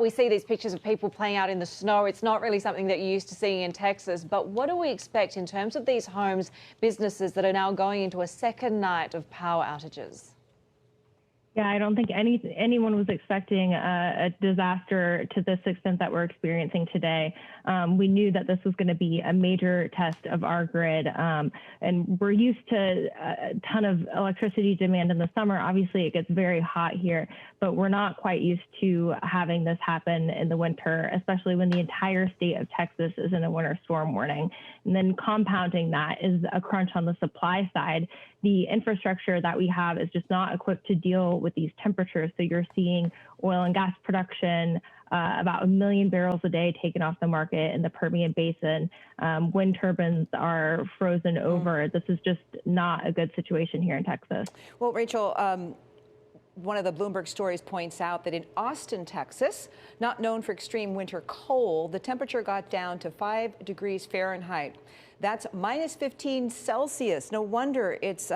We see these pictures of people playing out in the snow. It's not really something that you're used to seeing in Texas. But what do we expect in terms of these homes, businesses that are now going into a second night of power outages? Yeah, I don't think anyone was expecting a disaster to this extent that we're experiencing today. We knew that this was going to be a major test of our grid, and we're used to a ton of electricity demand in the summer. Obviously, it gets very hot here, but we're not quite used to having this happen in the winter, especially when the entire state of Texas is in a winter storm warning. And then compounding that is a crunch on the supply side. The infrastructure that we have is just not equipped to deal with these temperatures. So you're seeing oil and gas production, about 1 million barrels a day taken off the market in the Permian Basin. Wind turbines are frozen over. This is just not a good situation here in Texas. Well, Rachel, one of the Bloomberg stories points out that in Austin, Texas, not known for extreme winter cold, the temperature got down to 5 degrees Fahrenheit. That's minus 15 Celsius. No wonder it's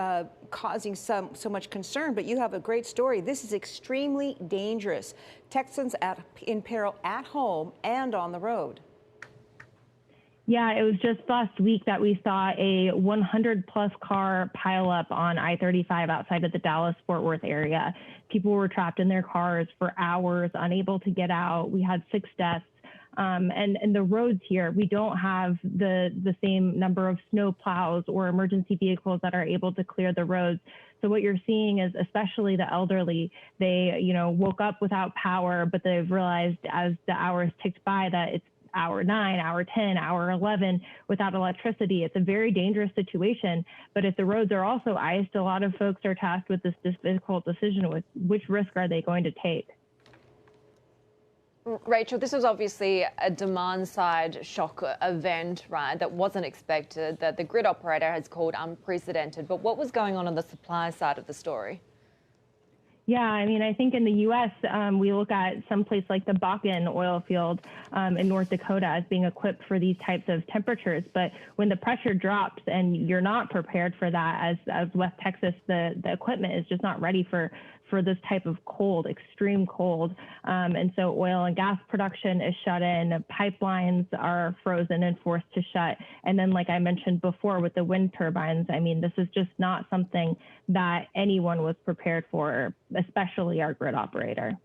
causing so much concern, but you have a great story. This is extremely dangerous. Texans in peril at home and on the road. Yeah, it was just last week that we saw a 100-plus car pileup on I-35 outside of the Dallas-Fort Worth area. People were trapped in their cars for hours, unable to get out. We had 6 deaths. And the roads here, we don't have the same number of snow plows or emergency vehicles that are able to clear the roads. So what you're seeing is, especially the elderly, they, woke up without power, but they've realized as the hours ticked by that it's hour 9, hour 10, hour 11 without electricity. It's a very dangerous situation. But if the roads are also iced, a lot of folks are tasked with this difficult decision with which risk are they going to take. Rachel, this was obviously a demand-side shock event, right, that wasn't expected, that the grid operator has called unprecedented. But what was going on the supply side of the story? Yeah, I mean, I think in the U.S., we look at some place like the Bakken oil field in North Dakota as being equipped for these types of temperatures. But when the pressure drops and you're not prepared for that, as West Texas, the equipment is just not ready for this type of cold, extreme cold. And so oil and gas production is shut in, pipelines are frozen and forced to shut. And then, like I mentioned before, with the wind turbines, I mean, this is just not something that anyone was prepared for, especially our grid operator.